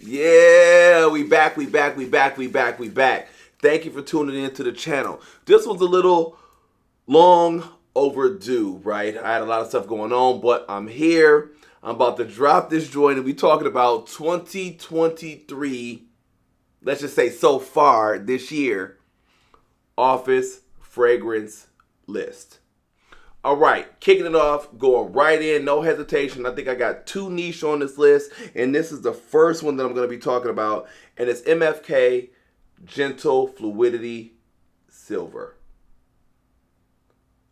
Yeah, we back. Thank you for tuning in to the channel. This was a little long overdue, right? I had a lot of stuff going on, but I'm here. I'm about to drop this joint and we talking about 2023, let's just say so far this year, office fragrance list. All right, kicking it off, going right in, no hesitation. I think I got two niche on this list, and this is the first one that I'm going to be talking about, and it's MFK Gentle Fluidity Silver.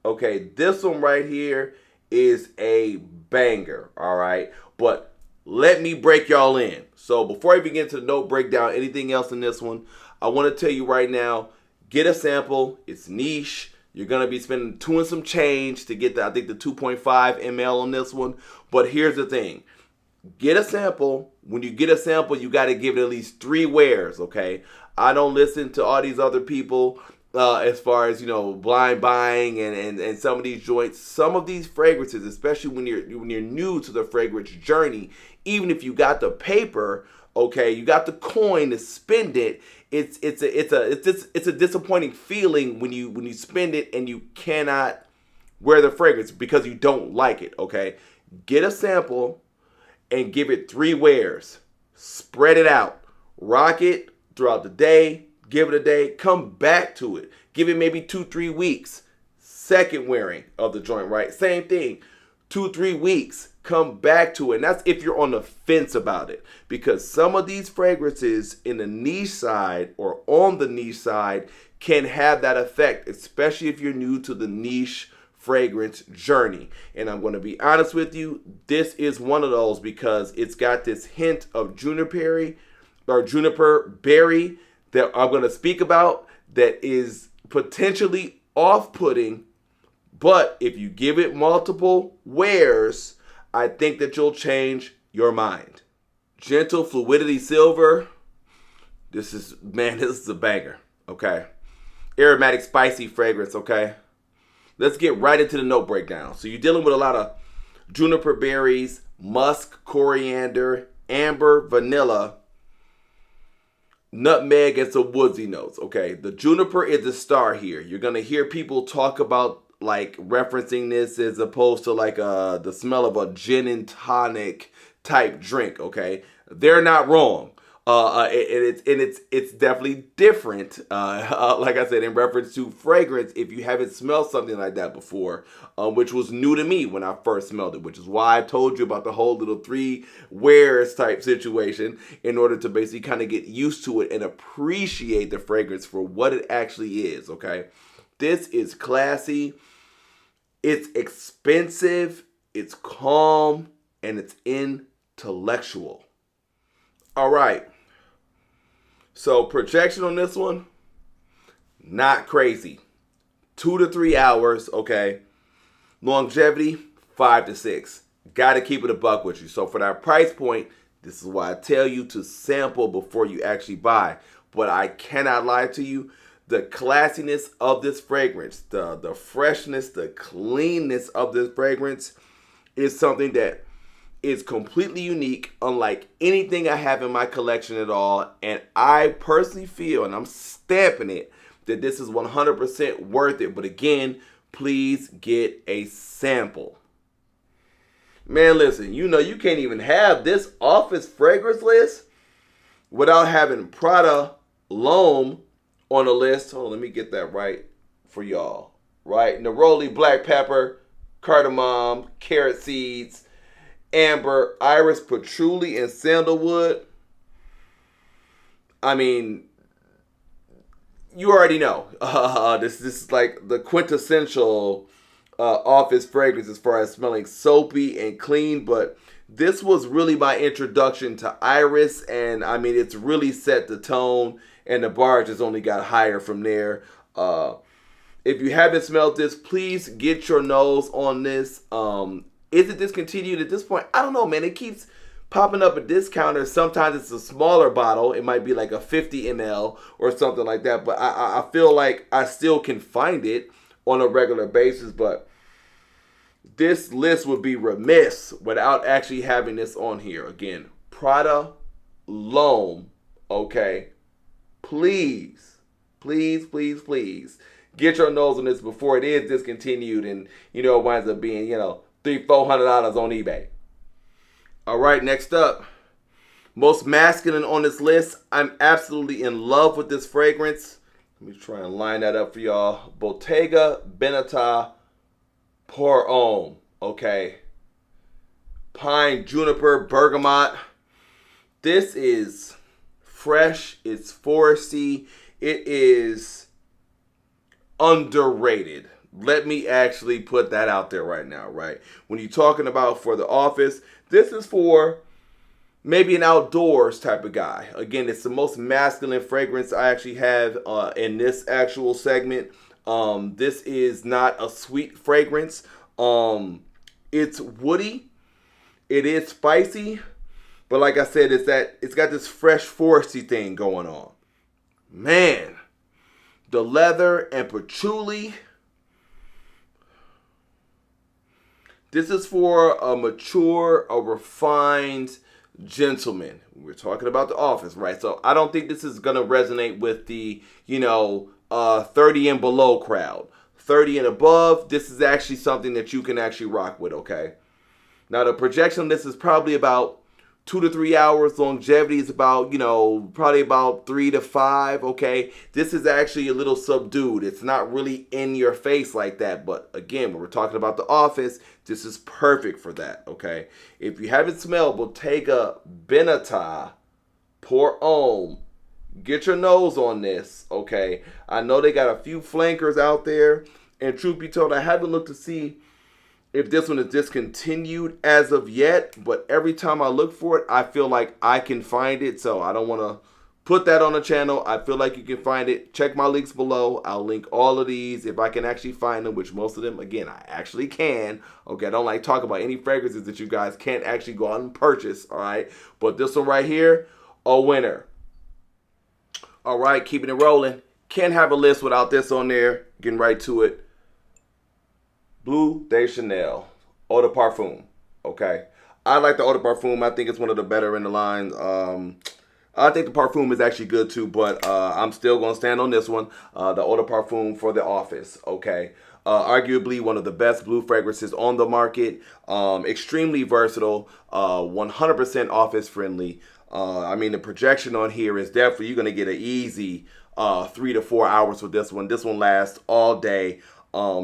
Okay, this one right here is a banger, all right? But let me break y'all in. So before I begin to the note breakdown, anything else in this one, I want to tell you right now, get a sample. It's niche. You're going to be spending $2 and some change to get the 2.5 ml on this one. But here's the thing. Get a sample. When you get a sample, you got to give it at least 3 wears, okay? I don't listen to all these other people as far as, blind buying and some of these joints. Some of these fragrances, especially when you're new to the fragrance journey, even if you got the paper, okay, you got the coin to spend it. It's a disappointing feeling when you spend it and you cannot wear the fragrance because you don't like it. Okay, get a sample and give it 3 wears. Spread it out. Rock it throughout the day. Give it a day. Come back to it. Give it maybe 2-3 weeks. Second wearing of the joint, right? Same thing. 2-3 weeks. Come back to it. And that's if you're on the fence about it. Because some of these fragrances in the niche side or on the niche side can have that effect, especially if you're new to the niche fragrance journey. And I'm going to be honest with you, this is one of those because it's got this hint of juniper berry that I'm going to speak about that is potentially off-putting. But if you give it multiple wears, I think that you'll change your mind. Gentle Fluidity Silver. This is a banger, okay? Aromatic spicy fragrance, okay? Let's get right into the note breakdown. So you're dealing with a lot of juniper berries, musk, coriander, amber, vanilla, nutmeg, and some woodsy notes, okay? The juniper is the star here. You're going to hear people talk about like referencing this as opposed to like the smell of a gin and tonic type drink, okay? They're not wrong. It's definitely different, like I said, in reference to fragrance, if you haven't smelled something like that before, which was new to me when I first smelled it, which is why I told you about the whole little 3 wears type situation in order to basically kind of get used to it and appreciate the fragrance for what it actually is, okay? This is classy. It's expensive, it's calm, and it's intellectual. All right. So projection on this one, not crazy. 2 to 3 hours, okay. Longevity, 5 to 6. Got to keep it a buck with you. So for that price point, this is why I tell you to sample before you actually buy. But I cannot lie to you. The classiness of this fragrance, the freshness, the cleanness of this fragrance is something that is completely unique, unlike anything I have in my collection at all. And I personally feel, and I'm stamping it, that this is 100% worth it. But again, please get a sample. Man, listen, you can't even have this office fragrance list without having Prada L'Homme on the list. Hold on, let me get that right for y'all. Right? Neroli, black pepper, cardamom, carrot seeds, amber, iris, patchouli, and sandalwood. I mean, you already know. This is like the quintessential office fragrance as far as smelling soapy and clean. But this was really my introduction to iris. And I mean, it's really set the tone. And the bar just only got higher from there. If you haven't smelled this, please get your nose on this. Is it discontinued at this point? I don't know, man. It keeps popping up at discounters. Sometimes it's a smaller bottle. It might be like a 50 ml or something like that. But I feel like I still can find it on a regular basis. But this list would be remiss without actually having this on here. Again, Prada L'Homme, okay? Please, please, please, please get your nose on this before it is discontinued and, it winds up being, $300-$400 on eBay. All right, next up. Most masculine on this list. I'm absolutely in love with this fragrance. Let me try and line that up for y'all. Bottega Veneta Pour Homme. Okay. Pine, juniper, bergamot. This is fresh. It's foresty. It is underrated. Let me actually put that out there right now, right? When you're talking about for the office, this is for maybe an outdoors type of guy. Again, it's the most masculine fragrance I actually have in this actual segment. This is not a sweet fragrance. It's woody. It is spicy. But like I said, it's got this fresh foresty thing going on. Man, the leather and patchouli. This is for a mature, a refined gentleman. We're talking about the office, right? So I don't think this is going to resonate with the, 30 and below crowd. 30 and above, this is actually something that you can actually rock with, okay? Now the projection, this is probably about 2 to 3 hours. Longevity is about, probably about 3 to 5, okay? This is actually a little subdued. It's not really in your face like that. But again, when we're talking about the office, this is perfect for that, okay? If you haven't smelled Bottega Veneta Pour Homme, get your nose on this, okay? I know they got a few flankers out there. And truth be told, I haven't looked to see if this one is discontinued as of yet, but every time I look for it, I feel like I can find it. So I don't want to put that on the channel. I feel like you can find it. Check my links below. I'll link all of these if I can actually find them, which most of them, again, I actually can. Okay, I don't like talking about any fragrances that you guys can't actually go out and purchase, all right? But this one right here, a winner. All right, keeping it rolling. Can't have a list without this on there. Getting right to it. Bleu de Chanel Eau de Parfum. Okay, I like the Eau de Parfum. I think it's one of the better in the line. I think the Parfum is actually good too, but I'm still gonna stand on this one. The Eau de Parfum for the office. Okay, arguably one of the best blue fragrances on the market. Extremely versatile. 100% office friendly. I mean, the projection on here is definitely you're gonna get an easy 3 to 4 hours with this one. This one lasts all day.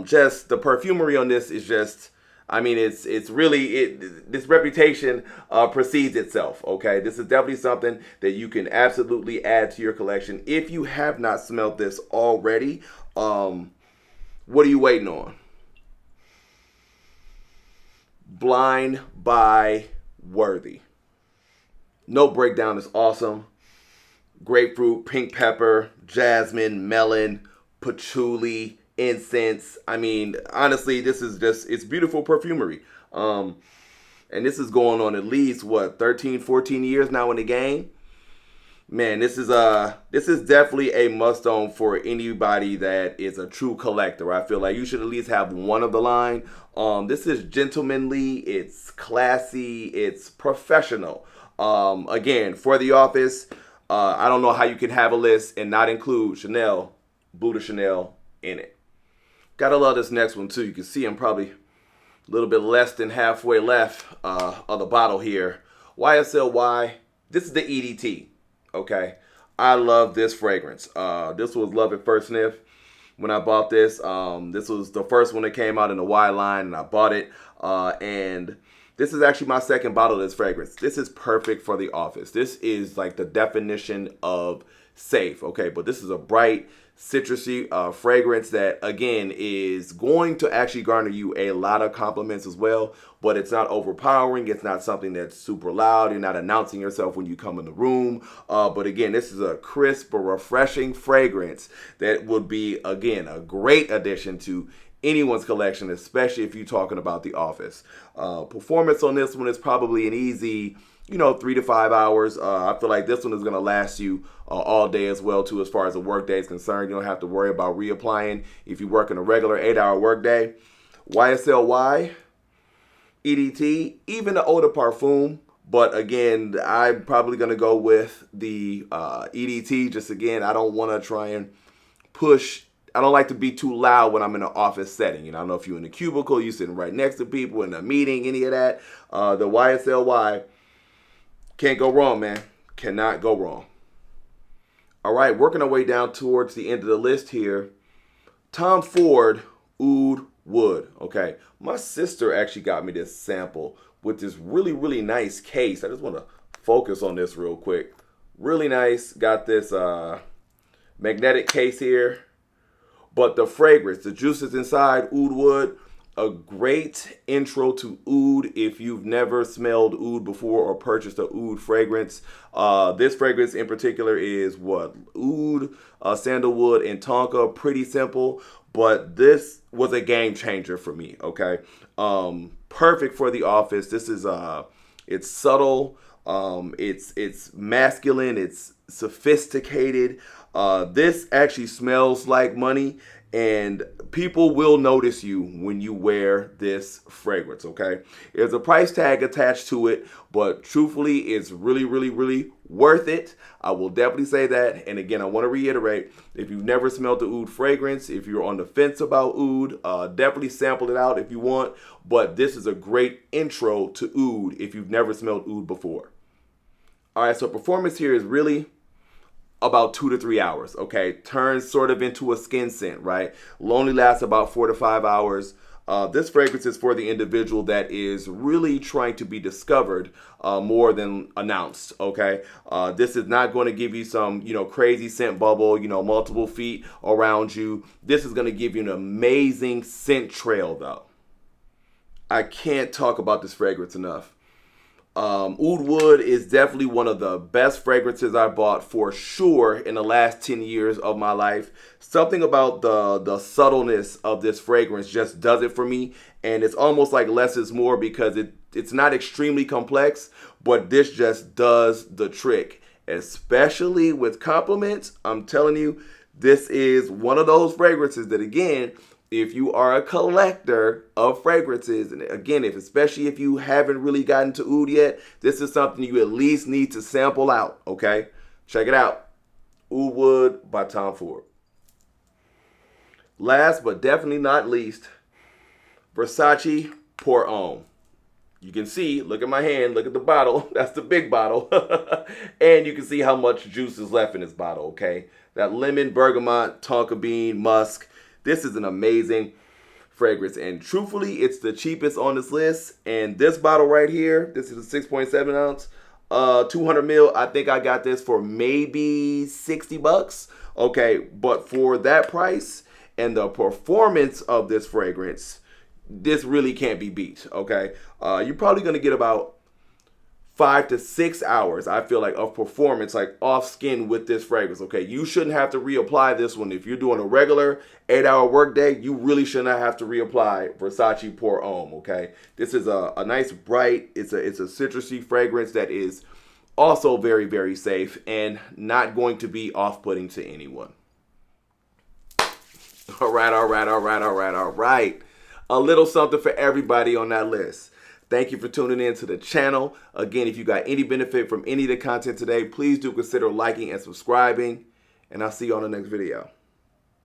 Just the perfumery on this is just, I mean, it's really, this reputation precedes itself, okay? This is definitely something that you can absolutely add to your collection. If you have not smelled this already, what are you waiting on? Blind by Worthy. Note breakdown is awesome. Grapefruit, pink pepper, jasmine, melon, patchouli, incense. I mean, honestly, this is just, it's beautiful perfumery. And this is going on at least, 13, 14 years now in the game. Man, this is definitely a must-own for anybody that is a true collector. I feel like you should at least have one of the line. This is gentlemanly, it's classy, it's professional. Again, for the office, I don't know how you can have a list and not include Chanel, Bleu de Chanel in it. Gotta love this next one too. You can see I'm probably a little bit less than halfway left of the bottle here. YSLY, this is the EDT, okay? I love this fragrance. This was love at first sniff when I bought this. This was the first one that came out in the Y line and I bought it. And this is actually my second bottle of this fragrance. This is perfect for the office. This is like the definition of safe, okay? But this is a bright, citrusy fragrance that, again, is going to actually garner you a lot of compliments as well, but it's not overpowering. It's not something that's super loud. You're not announcing yourself when you come in the room. But again, this is a crisp but refreshing fragrance that would be, again, a great addition to anyone's collection, especially if you're talking about the office. Performance on this one is probably an easy, 3 to 5 hours. I feel like this one is going to last you all day as well, too, as far as the work day is concerned. You don't have to worry about reapplying if you work in a regular 8-hour work day. YSLY, EDT, even the Eau de Parfum, But again, I'm probably going to go with the EDT. Just again, I don't want to try and push. I don't like to be too loud when I'm in an office setting. You know, I don't know if you're in a cubicle, you're sitting right next to people in a meeting, any of that. The YSLY, can't go wrong, man. Cannot go wrong. All right, working our way down towards the end of the list here. Tom Ford Oud Wood. Okay, my sister actually got me this sample with this really, really nice case. I just want to focus on this real quick. Really nice. Got this magnetic case here. But the fragrance, the juices inside, Oud Wood, a great intro to oud if you've never smelled oud before or purchased a oud fragrance. This fragrance in particular is what? Oud, sandalwood, and tonka. Pretty simple, but this was a game changer for me, okay? Perfect for the office. This is, it's subtle, it's masculine, it's sophisticated. This actually smells like money, and people will notice you when you wear this fragrance, okay? There's a price tag attached to it, but truthfully, it's really, really, really worth it. I will definitely say that. And again, I want to reiterate, if you've never smelled the oud fragrance, if you're on the fence about oud, definitely sample it out if you want. But this is a great intro to oud if you've never smelled oud before. All right, so performance here is really about 2 to 3 hours, okay? Turns sort of into a skin scent, right? Will only last about 4 to 5 hours. This fragrance is for the individual that is really trying to be discovered more than announced, okay? This is not going to give you some, crazy scent bubble, multiple feet around you. This is going to give you an amazing scent trail, though. I can't talk about this fragrance enough. Oud Wood is definitely one of the best fragrances I bought for sure in the last 10 years of my life. Something about the subtleness of this fragrance just does it for me. And it's almost like less is more because it's not extremely complex, but this just does the trick. Especially with compliments, I'm telling you, this is one of those fragrances that, again, if you are a collector of fragrances, and again, especially if you haven't really gotten to oud yet, this is something you at least need to sample out, okay? Check it out. Oud Wood by Tom Ford. Last but definitely not least, Versace Pour Homme. You can see, look at my hand, look at the bottle. That's the big bottle. And you can see how much juice is left in this bottle, okay? That lemon, bergamot, tonka bean, musk. This is an amazing fragrance, and truthfully, it's the cheapest on this list. And this bottle right here, this is a 6.7 ounce, 200 mil. I think I got this for maybe 60 bucks. Okay, but for that price and the performance of this fragrance, this really can't be beat. Okay, you're probably gonna get about 5 to 6 hours, I feel like, of performance, like off skin with this fragrance, okay? You shouldn't have to reapply this one. If you're doing a regular 8-hour workday, you really should not have to reapply Versace Pour Homme, okay? This is a nice, bright, it's a citrusy fragrance that is also very, very safe and not going to be off-putting to anyone. All right. A little something for everybody on that list. Thank you for tuning in to the channel. Again, if you got any benefit from any of the content today, please do consider liking and subscribing. And I'll see you on the next video.